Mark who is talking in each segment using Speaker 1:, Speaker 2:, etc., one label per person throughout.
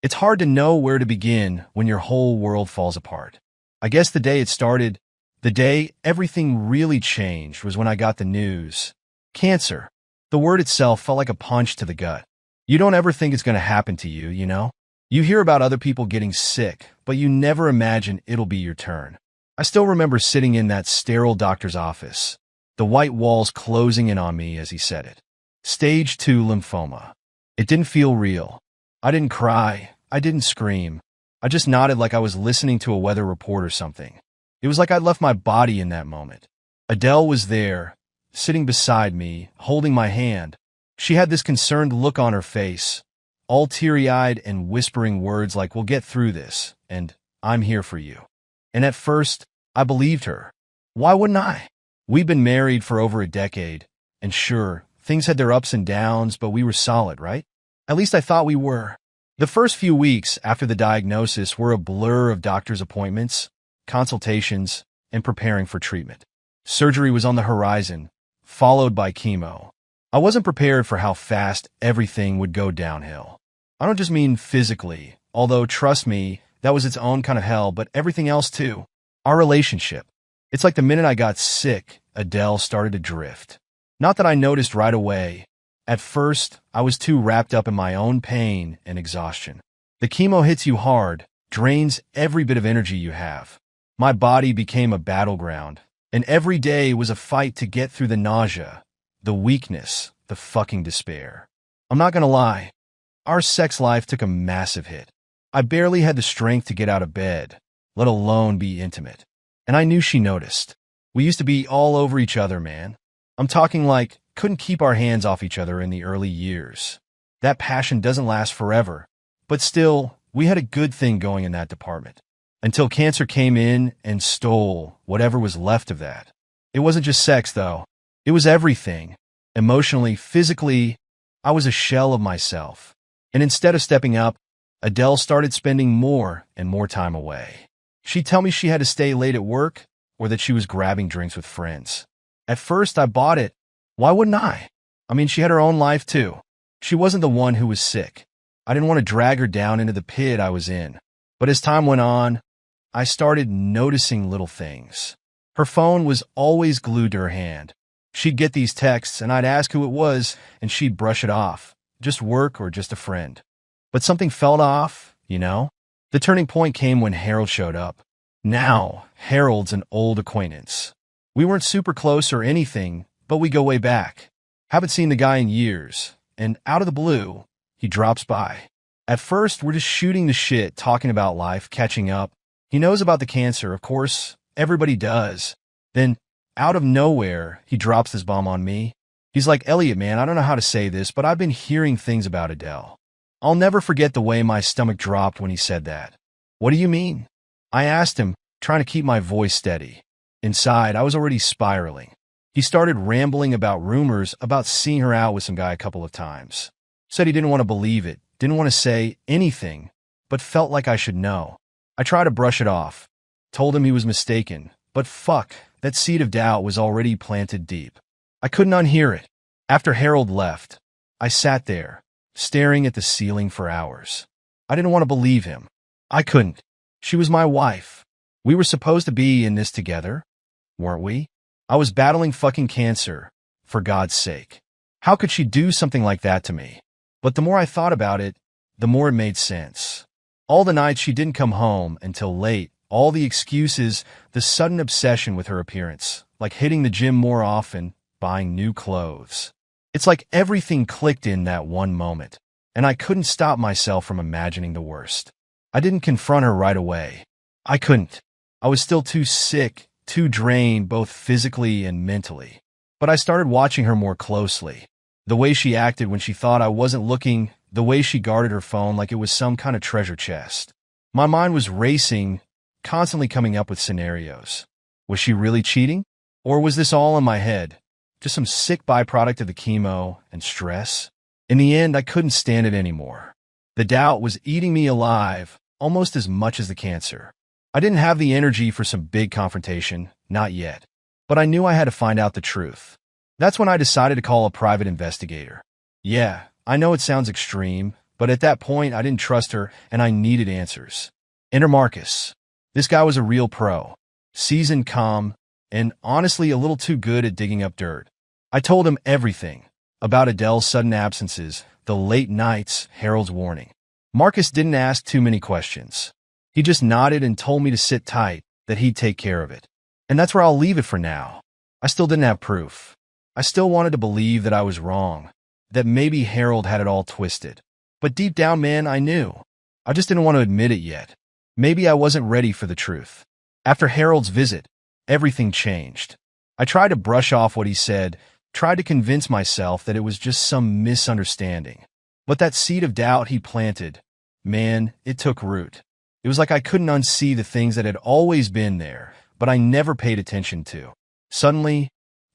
Speaker 1: It's hard to know where to begin when your whole world falls apart. I guess the day it started, the day everything really changed, was when I got the news. Cancer. The word itself felt like a punch to the gut. You don't ever think it's going to happen to you, you know? You hear about other people getting sick, but you never imagine it'll be your turn. I still remember sitting in that sterile doctor's office, the white walls closing in on me as he said it. Stage 2 lymphoma. It didn't feel real. I didn't cry. I didn't scream. I just nodded like I was listening to a weather report or something. It was like I'd left my body in that moment. Adele was there, sitting beside me, holding my hand. She had this concerned look on her face, all teary-eyed and whispering words like, "We'll get through this," and "I'm here for you." And at first, I believed her. Why wouldn't I? We'd been married for over a decade, and sure, things had their ups and downs, but we were solid, right? At least I thought we were. The first few weeks after the diagnosis were a blur of doctor's appointments, consultations, and preparing for treatment. Surgery was on the horizon, followed by chemo. I wasn't prepared for how fast everything would go downhill. I don't just mean physically, although trust me, that was its own kind of hell, but everything else too. Our relationship. It's like the minute I got sick, Adele started to drift. Not that I noticed right away. At first, I was too wrapped up in my own pain and exhaustion. The chemo hits you hard, drains every bit of energy you have. My body became a battleground, and every day was a fight to get through the nausea, the weakness, the fucking despair. I'm not gonna lie, our sex life took a massive hit. I barely had the strength to get out of bed, let alone be intimate. And I knew she noticed. We used to be all over each other, man. I'm talking like, couldn't keep our hands off each other in the early years. That passion doesn't last forever, but still, we had a good thing going in that department. Until cancer came in and stole whatever was left of that. It wasn't just sex, though. It was everything. Emotionally, physically, I was a shell of myself. And instead of stepping up, Adele started spending more and more time away. She'd tell me she had to stay late at work or that she was grabbing drinks with friends. At first, I bought it. Why wouldn't I? I mean, she had her own life, too. She wasn't the one who was sick. I didn't want to drag her down into the pit I was in. But as time went on, I started noticing little things. Her phone was always glued to her hand. She'd get these texts, and I'd ask who it was, and she'd brush it off. Just work or just a friend. But something felt off, you know? The turning point came when Harold showed up. Now, Harold's an old acquaintance. We weren't super close or anything, but we go way back. Haven't seen the guy in years, and out of the blue, he drops by. At first, we're just shooting the shit, talking about life, catching up. He knows about the cancer, of course. Everybody does. Then, out of nowhere, he drops this bomb on me. He's like, "Elliot, man, I don't know how to say this, but I've been hearing things about Adele." I'll never forget the way my stomach dropped when he said that. "What do you mean?" I asked him, trying to keep my voice steady. Inside, I was already spiraling. He started rambling about rumors about seeing her out with some guy a couple of times. Said he didn't want to believe it, didn't want to say anything, but felt like I should know. I tried to brush it off. Told him he was mistaken, but fuck, that seed of doubt was already planted deep. I couldn't unhear it. After Harold left, I sat there, staring at the ceiling for hours. I didn't want to believe him. I couldn't. She was my wife. We were supposed to be in this together, weren't we? I was battling fucking cancer, for God's sake. How could she do something like that to me? But the more I thought about it, the more it made sense. All the nights she didn't come home until late, all the excuses, the sudden obsession with her appearance, like hitting the gym more often, buying new clothes. It's like everything clicked in that one moment, and I couldn't stop myself from imagining the worst. I didn't confront her right away. I couldn't. I was still too sick, too drained both physically and mentally. But I started watching her more closely. The way she acted when she thought I wasn't looking, the way she guarded her phone like it was some kind of treasure chest. My mind was racing, constantly coming up with scenarios. Was she really cheating? Or was this all in my head? Just some sick byproduct of the chemo and stress? In the end, I couldn't stand it anymore. The doubt was eating me alive, almost as much as the cancer. I didn't have the energy for some big confrontation, not yet. But I knew I had to find out the truth. That's when I decided to call a private investigator. Yeah, I know it sounds extreme, But at that point, I didn't trust her, and I needed answers. Enter Marcus. This guy was a real pro. Seasoned, calm, and honestly a little too good at digging up dirt. I told him everything. About Adele's sudden absences, the late nights, Harold's warning. Marcus didn't ask too many questions. He just nodded and told me to sit tight, that he'd take care of it. And that's where I'll leave it for now. I still didn't have proof. I still wanted to believe that I was wrong, that maybe Harold had it all twisted. But deep down, man, I knew. I just didn't want to admit it yet. Maybe I wasn't ready for the truth. After Harold's visit, everything changed. I tried to brush off what he said, tried to convince myself that it was just some misunderstanding. But that seed of doubt he planted, man, it took root. It was like I couldn't unsee the things that had always been there, but I never paid attention to. Suddenly,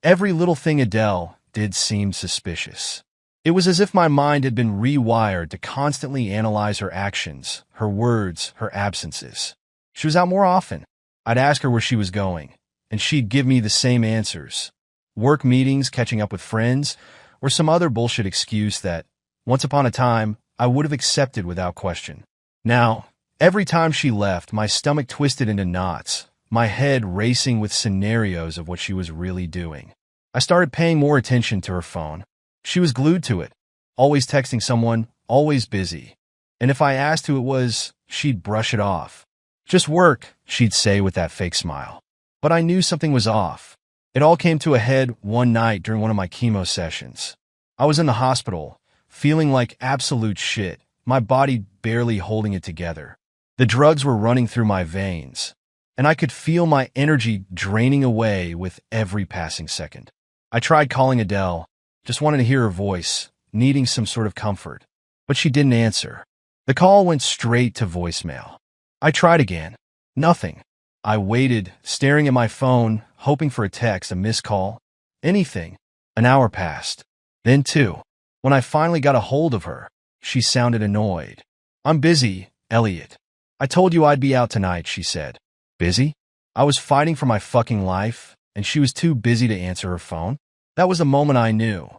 Speaker 1: every little thing Adele did seemed suspicious. It was as if my mind had been rewired to constantly analyze her actions, her words, her absences. She was out more often. I'd ask her where she was going, and she'd give me the same answers. Work meetings, catching up with friends, or some other bullshit excuse that, once upon a time, I would have accepted without question. Now, every time she left, my stomach twisted into knots, my head racing with scenarios of what she was really doing. I started paying more attention to her phone. She was glued to it, always texting someone, always busy. And if I asked who it was, she'd brush it off. Just work, she'd say with that fake smile. But I knew something was off. It all came to a head one night during one of my chemo sessions. I was in the hospital, feeling like absolute shit, my body barely holding it together. The drugs were running through my veins, and I could feel my energy draining away with every passing second. I tried calling Adele, just wanted to hear her voice, needing some sort of comfort. But she didn't answer. The call went straight to voicemail. I tried again. Nothing. I waited, staring at my phone, hoping for a text, a missed call, anything. An hour passed. Then two. When I finally got a hold of her, she sounded annoyed. "I'm busy, Elliot. I told you I'd be out tonight," she said. Busy? I was fighting for my fucking life, and she was too busy to answer her phone? That was the moment I knew.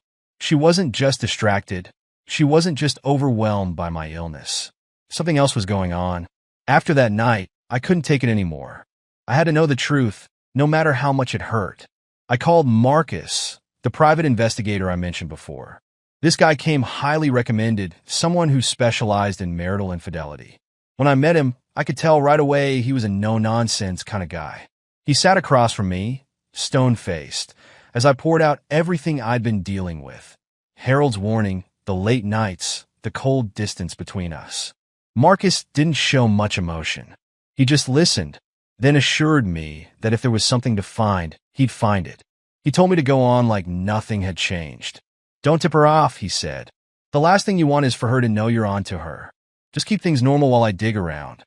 Speaker 1: She wasn't just distracted. She wasn't just overwhelmed by my illness. Something else was going on. After that night, I couldn't take it anymore. I had to know the truth, no matter how much it hurt. I called Marcus, the private investigator I mentioned before. This guy came highly recommended, someone who specialized in marital infidelity. When I met him, I could tell right away he was a no-nonsense kind of guy. He sat across from me, stone-faced, as I poured out everything I'd been dealing with. Harold's warning, the late nights, the cold distance between us. Marcus didn't show much emotion. He just listened, then assured me that if there was something to find, he'd find it. He told me to go on like nothing had changed. "Don't tip her off," he said. "The last thing you want is for her to know you're on to her. Just keep things normal while I dig around."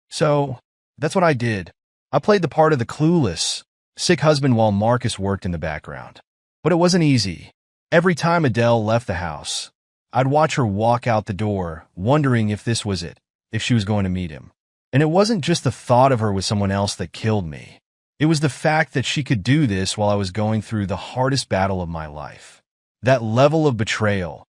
Speaker 1: So, that's what I did. I played the part of the clueless, sick husband while Marcus worked in the background. But it wasn't easy. Every time Adele left the house, I'd watch her walk out the door, wondering if this was it, if she was going to meet him. And it wasn't just the thought of her with someone else that killed me. It was the fact that she could do this while I was going through the hardest battle of my life. That level of betrayal,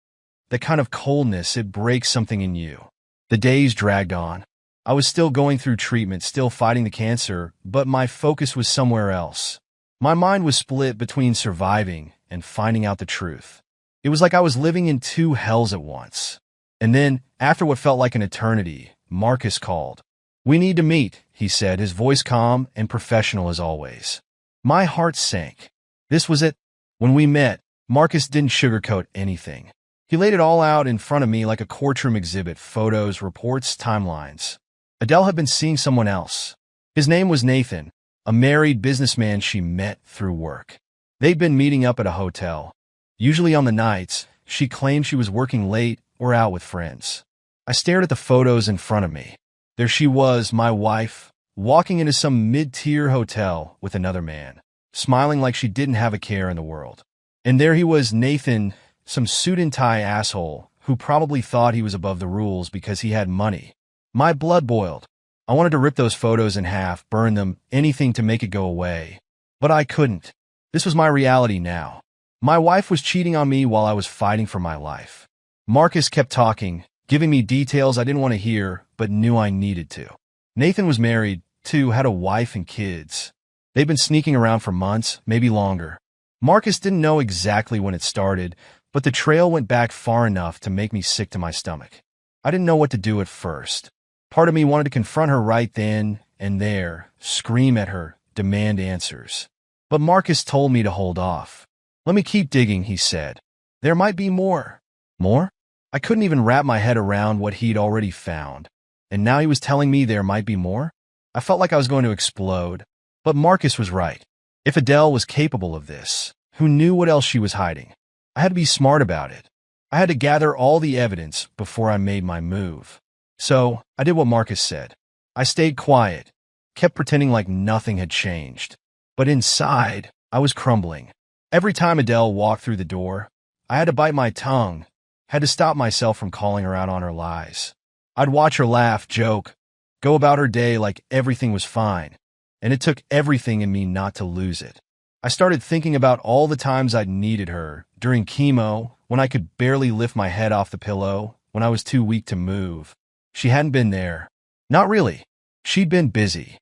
Speaker 1: that kind of coldness, it breaks something in you. The days dragged on. I was still going through treatment, still fighting the cancer, but my focus was somewhere else. My mind was split between surviving and finding out the truth. It was like I was living in two hells at once. And then, after what felt like an eternity, Marcus called. "We need to meet," he said, his voice calm and professional as always. My heart sank. This was it. When we met, Marcus didn't sugarcoat anything. He laid it all out in front of me like a courtroom exhibit, photos, reports, timelines. Adele had been seeing someone else. His name was Nathan, a married businessman she met through work. They'd been meeting up at a hotel. Usually on the nights, she claimed she was working late or out with friends. I stared at the photos in front of me. There she was, my wife, walking into some mid-tier hotel with another man, smiling like she didn't have a care in the world. And there he was, Nathan, some suit-and-tie asshole who probably thought he was above the rules because he had money. My blood boiled. I wanted to rip those photos in half, burn them, anything to make it go away. But I couldn't. This was my reality now. My wife was cheating on me while I was fighting for my life. Marcus kept talking, giving me details I didn't want to hear but knew I needed to. Nathan was married, too, had a wife and kids. They'd been sneaking around for months, maybe longer. Marcus didn't know exactly when it started, but the trail went back far enough to make me sick to my stomach. I didn't know what to do at first. Part of me wanted to confront her right then and there, scream at her, demand answers. But Marcus told me to hold off. "Let me keep digging," he said. "There might be more." More? I couldn't even wrap my head around what he'd already found. And now he was telling me there might be more? I felt like I was going to explode. But Marcus was right. If Adele was capable of this, who knew what else she was hiding? I had to be smart about it. I had to gather all the evidence before I made my move. So, I did what Marcus said. I stayed quiet, kept pretending like nothing had changed. But inside, I was crumbling. Every time Adele walked through the door, I had to bite my tongue, had to stop myself from calling her out on her lies. I'd watch her laugh, joke, go about her day like everything was fine, and it took everything in me not to lose it. I started thinking about all the times I'd needed her, during chemo, when I could barely lift my head off the pillow, when I was too weak to move. She hadn't been there. Not really. She'd been busy.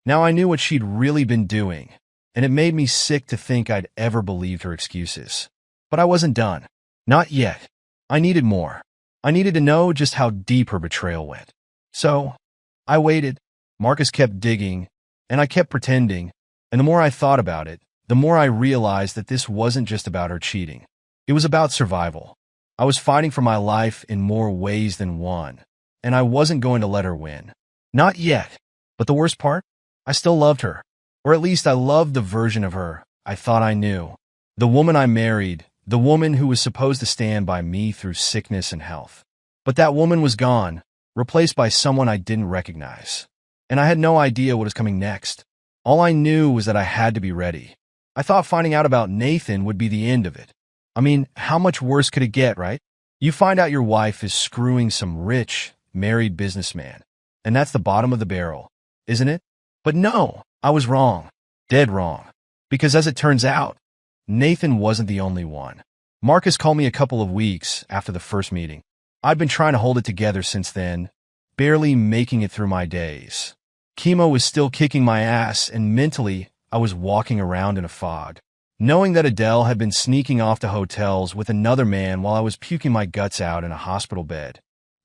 Speaker 1: Now I knew what she'd really been doing, and it made me sick to think I'd ever believed her excuses. But I wasn't done. Not yet. I needed more. I needed to know just how deep her betrayal went. So, I waited. Marcus kept digging, and I kept pretending, and the more I thought about it, the more I realized that this wasn't just about her cheating. It was about survival. I was fighting for my life in more ways than one, and I wasn't going to let her win. Not yet. But the worst part? I still loved her. Or at least I loved the version of her I thought I knew. The woman I married, the woman who was supposed to stand by me through sickness and health. But that woman was gone, replaced by someone I didn't recognize. And I had no idea what was coming next. All I knew was that I had to be ready. I thought finding out about Nathan would be the end of it. I mean, how much worse could it get, right? You find out your wife is screwing some rich, married businessman. And that's the bottom of the barrel, isn't it? But no, I was wrong. Dead wrong. Because as it turns out, Nathan wasn't the only one. Marcus called me a couple of weeks after the first meeting. I'd been trying to hold it together since then, barely making it through my days. Chemo was still kicking my ass, and mentally, I was walking around in a fog. Knowing that Adele had been sneaking off to hotels with another man while I was puking my guts out in a hospital bed.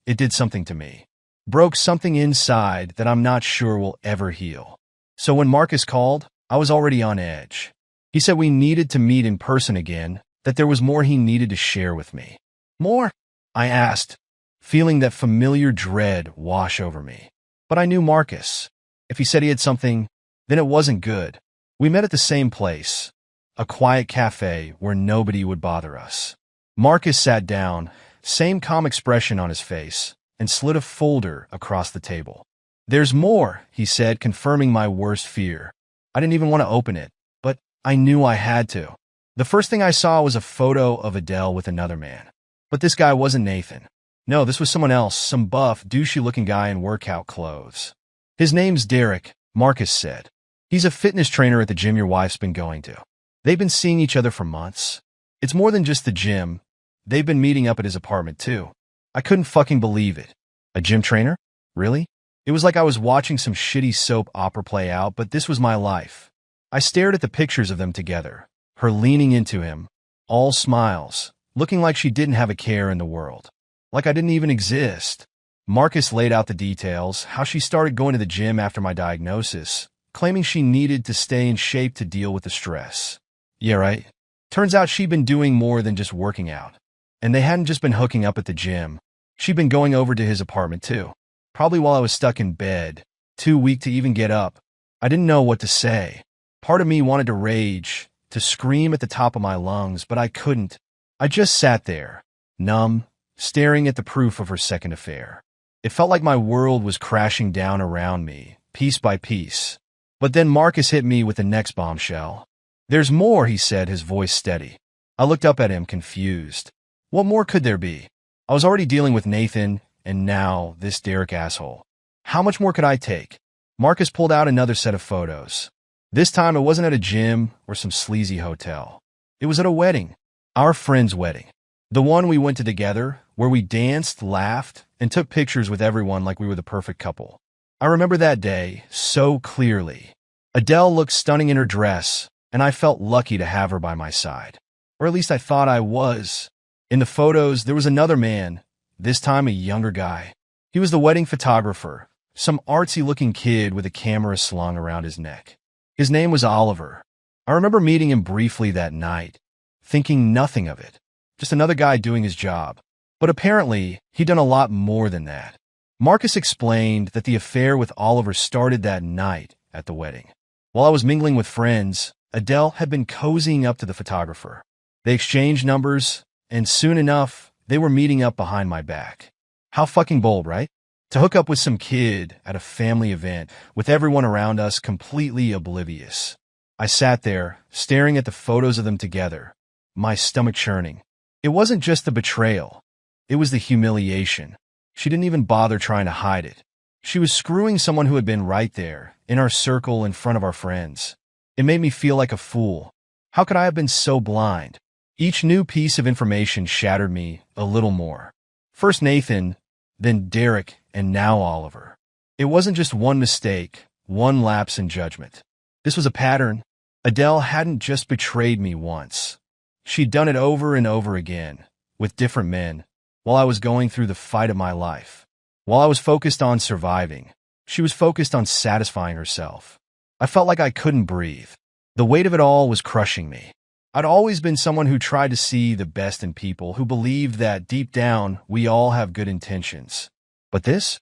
Speaker 1: It did something to me. Broke something inside that I'm not sure will ever heal. So when Marcus called, I was already on edge. He said we needed to meet in person again, that there was more he needed to share with me. More? I asked, feeling that familiar dread wash over me. But I knew Marcus. If he said he had something, then it wasn't good. We met at the same place, a quiet cafe where nobody would bother us. Marcus sat down, same calm expression on his face, and slid a folder across the table. "There's more," he said, confirming my worst fear. I didn't even want to open it, but I knew I had to. The first thing I saw was a photo of Adele with another man. But this guy wasn't Nathan. No, this was someone else, some buff, douchey-looking guy in workout clothes. "His name's Derek," Marcus said. "He's a fitness trainer at the gym your wife's been going to. They've been seeing each other for months. It's more than just the gym. They've been meeting up at his apartment, too." I couldn't fucking believe it. A gym trainer? Really? It was like I was watching some shitty soap opera play out, but this was my life. I stared at the pictures of them together, her leaning into him, all smiles, looking like she didn't have a care in the world. Like I didn't even exist. Marcus laid out the details, how she started going to the gym after my diagnosis, claiming she needed to stay in shape to deal with the stress. Yeah, right. Turns out she'd been doing more than just working out. And they hadn't just been hooking up at the gym. She'd been going over to his apartment too. Probably while I was stuck in bed, too weak to even get up. I didn't know what to say. Part of me wanted to rage, to scream at the top of my lungs, but I couldn't. I just sat there, numb, staring at the proof of her second affair. It felt like my world was crashing down around me, piece by piece. But then Marcus hit me with the next bombshell. "There's more," he said, his voice steady. I looked up at him, confused. What more could there be? I was already dealing with Nathan, and now this Derek asshole. How much more could I take? Marcus pulled out another set of photos. This time it wasn't at a gym or some sleazy hotel. It was at a wedding. Our friend's wedding. The one we went to together, where where we danced, laughed, and took pictures with everyone like we were the perfect couple. I remember that day so clearly. Adele looked stunning in her dress, and I felt lucky to have her by my side. Or at least I thought I was. In the photos, there was another man, this time a younger guy. He was the wedding photographer, some artsy-looking kid with a camera slung around his neck. His name was Oliver. I remember meeting him briefly that night, thinking nothing of it. Just another guy doing his job. But apparently, he'd done a lot more than that. Marcus explained that the affair with Oliver started that night at the wedding. While I was mingling with friends, Adele had been cozying up to the photographer. They exchanged numbers, and soon enough, they were meeting up behind my back. How fucking bold, right? To hook up with some kid at a family event with everyone around us completely oblivious. I sat there, staring at the photos of them together, my stomach churning. It wasn't just the betrayal. It was the humiliation. She didn't even bother trying to hide it. She was screwing someone who had been right there, in our circle in front of our friends. It made me feel like a fool. How could I have been so blind? Each new piece of information shattered me a little more. First Nathan, then Derek, and now Oliver. It wasn't just one mistake, one lapse in judgment. This was a pattern. Adele hadn't just betrayed me once. She'd done it over and over again, with different men, while I was going through the fight of my life. While I was focused on surviving, she was focused on satisfying herself. I felt like I couldn't breathe. The weight of it all was crushing me. I'd always been someone who tried to see the best in people, who believed that deep down we all have good intentions. But this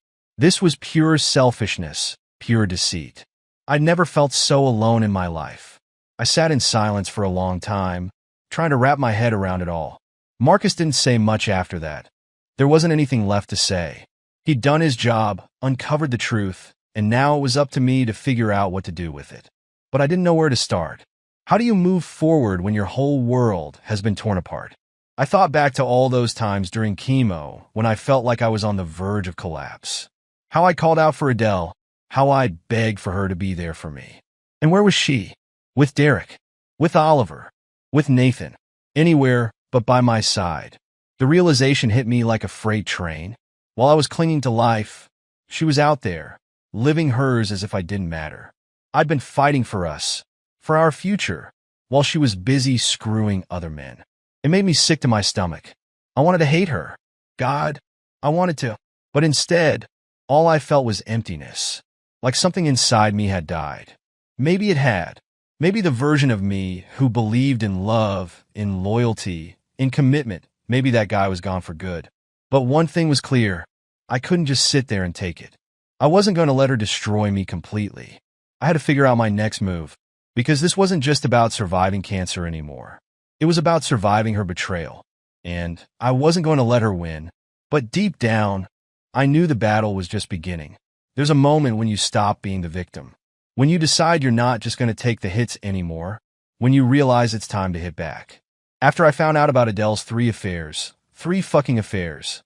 Speaker 1: was pure selfishness, pure deceit. I'd never felt so alone in my life. I sat in silence for a long time, trying to wrap my head around it all. Marcus didn't say much after that. There wasn't anything left to say. He'd done his job, uncovered the truth, and now it was up to me to figure out what to do with it. But I didn't know where to start. How do you move forward when your whole world has been torn apart? I thought back to all those times during chemo when I felt like I was on the verge of collapse. How I called out for Adele, how I'd begged for her to be there for me. And where was she? With Derek, with Oliver, with Nathan, anywhere but by my side. The realization hit me like a freight train. While I was clinging to life, she was out there, living hers as if I didn't matter. I'd been fighting for us, for our future, while she was busy screwing other men. It made me sick to my stomach. I wanted to hate her. God, I wanted to. But instead, all I felt was emptiness, like something inside me had died. Maybe it had. Maybe the version of me who believed in love, in loyalty, in commitment, maybe that guy was gone for good. But one thing was clear. I couldn't just sit there and take it. I wasn't going to let her destroy me completely. I had to figure out my next move, because this wasn't just about surviving cancer anymore. It was about surviving her betrayal. And I wasn't going to let her win. But deep down, I knew the battle was just beginning. There's a moment when you stop being the victim. When you decide you're not just going to take the hits anymore. When you realize it's time to hit back. After I found out about Adele's 3 fucking affairs,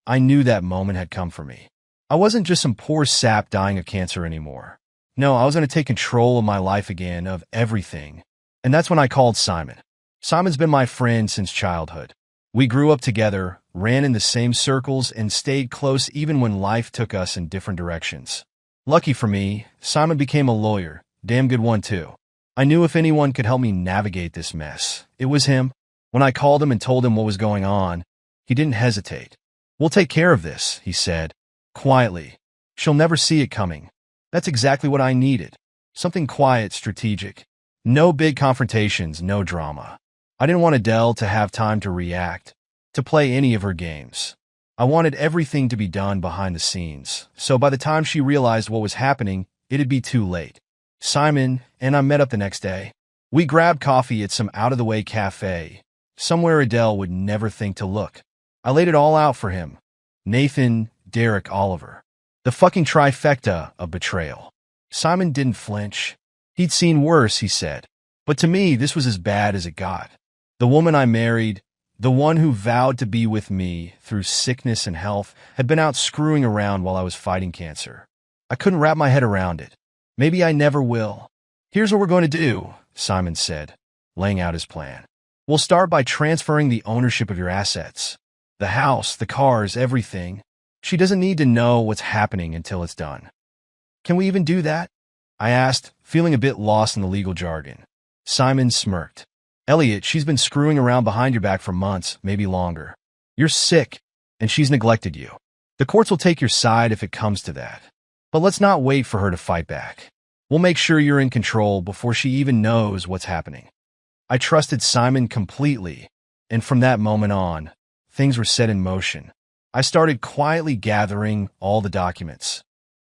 Speaker 1: I knew that moment had come for me. I wasn't just some poor sap dying of cancer anymore. No, I was going to take control of my life again, of everything. And that's when I called Simon. Simon's been my friend since childhood. We grew up together, ran in the same circles, and stayed close even when life took us in different directions. Lucky for me, Simon became a lawyer, damn good one too. I knew if anyone could help me navigate this mess, it was him. When I called him and told him what was going on, he didn't hesitate. "We'll take care of this," he said, quietly. "She'll never see it coming." That's exactly what I needed. Something quiet, strategic. No big confrontations, no drama. I didn't want Adele to have time to react, to play any of her games. I wanted everything to be done behind the scenes, so by the time she realized what was happening, it'd be too late. Simon and I met up the next day. We grabbed coffee at some out-of-the-way cafe, somewhere Adele would never think to look. I laid it all out for him. Nathan, Derek, Oliver. The fucking trifecta of betrayal. Simon didn't flinch. He'd seen worse, he said. But to me, this was as bad as it got. The woman I married, the one who vowed to be with me through sickness and health, had been out screwing around while I was fighting cancer. I couldn't wrap my head around it. Maybe I never will. "Here's what we're going to do," Simon said, laying out his plan. "We'll start by transferring the ownership of your assets. The house, the cars, everything. She doesn't need to know what's happening until it's done. Can we even do that? I asked, feeling a bit lost in the legal jargon. Simon smirked. Elliot, she's been screwing around behind your back for months, maybe longer. You're sick, and she's neglected you. The courts will take your side if it comes to that. But let's not wait for her to fight back. We'll make sure you're in control before she even knows what's happening. I trusted Simon completely, and from that moment on, things were set in motion. I started quietly gathering all the documents.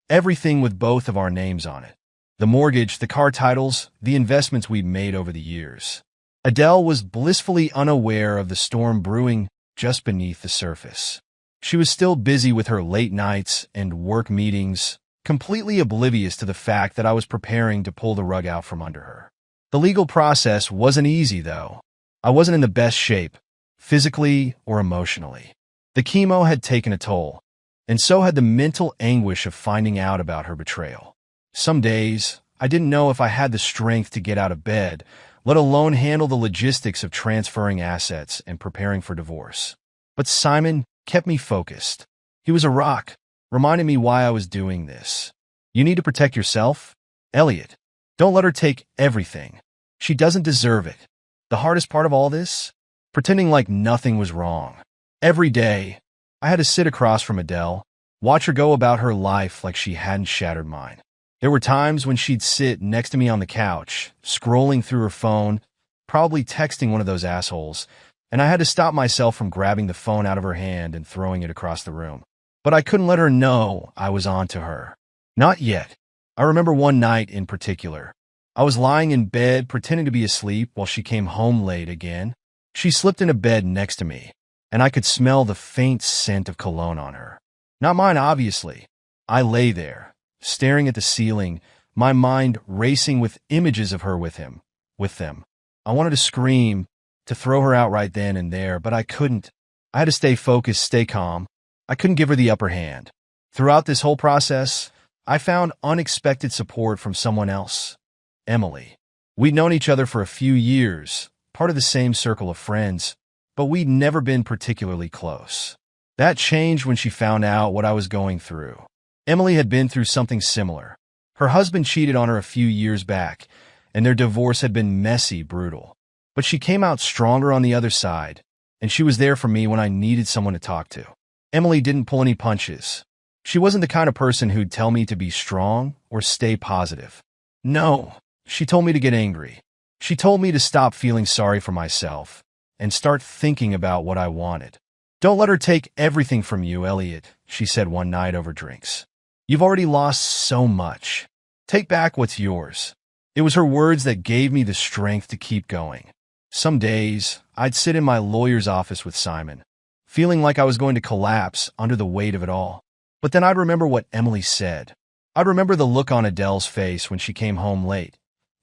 Speaker 1: Everything with both of our names on it. The mortgage, the car titles, the investments we'd made over the years. Adele was blissfully unaware of the storm brewing just beneath the surface. She was still busy with her late nights and work meetings, completely oblivious to the fact that I was preparing to pull the rug out from under her. The legal process wasn't easy, though. I wasn't in the best shape, physically or emotionally. The chemo had taken a toll, and so had the mental anguish of finding out about her betrayal. Some days, I didn't know if I had the strength to get out of bed, let alone handle the logistics of transferring assets and preparing for divorce. But Simon kept me focused. He was a rock, reminding me why I was doing this. You need to protect yourself, Elliot. Don't let her take everything. She doesn't deserve it. The hardest part of all this? Pretending like nothing was wrong. Every day, I had to sit across from Adele, watch her go about her life like she hadn't shattered mine. There were times when she'd sit next to me on the couch, scrolling through her phone, probably texting one of those assholes, and I had to stop myself from grabbing the phone out of her hand and throwing it across the room. But I couldn't let her know I was on to her. Not yet. I remember one night in particular. I was lying in bed pretending to be asleep while she came home late again. She slipped into bed next to me, and I could smell the faint scent of cologne on her. Not mine, obviously. I lay there, staring at the ceiling, my mind racing with images of her with them. I wanted to scream, to throw her out right then and there, but I couldn't. I had to stay focused, stay calm. I couldn't give her the upper hand. Throughout this whole process, I found unexpected support from someone else, Emily. We'd known each other for a few years, part of the same circle of friends, but we'd never been particularly close. That changed when she found out what I was going through. Emily had been through something similar. Her husband cheated on her a few years back, and their divorce had been messy, brutal. But she came out stronger on the other side, and she was there for me when I needed someone to talk to. Emily didn't pull any punches. She wasn't the kind of person who'd tell me to be strong or stay positive. No, she told me to get angry. She told me to stop feeling sorry for myself and start thinking about what I wanted. Don't let her take everything from you, Elliot, she said one night over drinks. You've already lost so much. Take back what's yours. It was her words that gave me the strength to keep going. Some days, I'd sit in my lawyer's office with Simon, feeling like I was going to collapse under the weight of it all. But then I'd remember what Emily said. I'd remember the look on Adele's face when she came home late,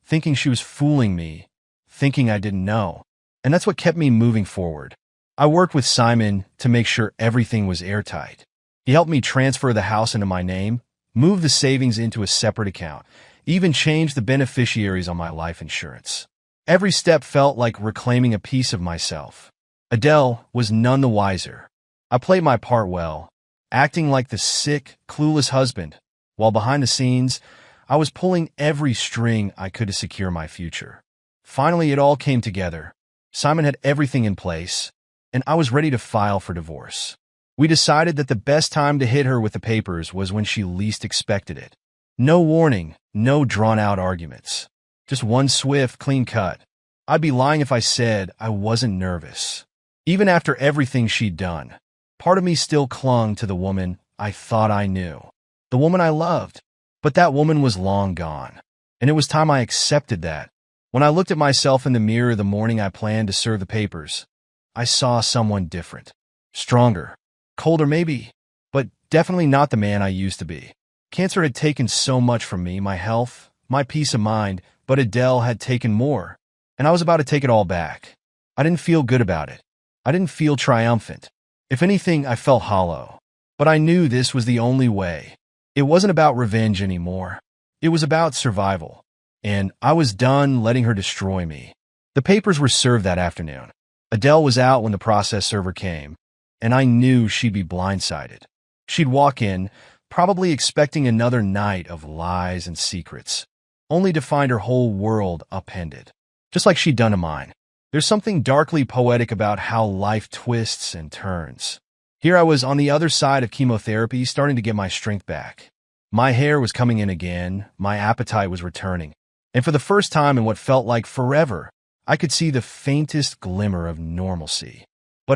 Speaker 1: thinking she was fooling me, thinking I didn't know. And that's what kept me moving forward. I worked with Simon to make sure everything was airtight. He helped me transfer the house into my name, move the savings into a separate account, even change the beneficiaries on my life insurance. Every step felt like reclaiming a piece of myself. Adele was none the wiser. I played my part well, acting like the sick, clueless husband, while behind the scenes, I was pulling every string I could to secure my future. Finally, it all came together. Simon had everything in place, and I was ready to file for divorce. We decided that the best time to hit her with the papers was when she least expected it. No warning, no drawn-out arguments. Just one swift, clean cut. I'd be lying if I said I wasn't nervous. Even after everything she'd done, part of me still clung to the woman I thought I knew, the woman I loved. But that woman was long gone, and it was time I accepted that. When I looked at myself in the mirror the morning I planned to serve the papers, I saw someone different, stronger, colder maybe, but definitely not the man I used to be. Cancer had taken so much from me, my health, my peace of mind, but Adele had taken more, and I was about to take it all back. I didn't feel good about it. I didn't feel triumphant. If anything, I felt hollow. But I knew this was the only way. It wasn't about revenge anymore. It was about survival. And I was done letting her destroy me. The papers were served that afternoon. Adele was out when the process server came, and I knew she'd be blindsided. She'd walk in, probably expecting another night of lies and secrets, only to find her whole world upended, just like she'd done to mine. There's something darkly poetic about how life twists and turns. Here I was on the other side of chemotherapy, starting to get my strength back. My hair was coming in again, my appetite was returning, and for the first time in what felt like forever, I could see the faintest glimmer of normalcy.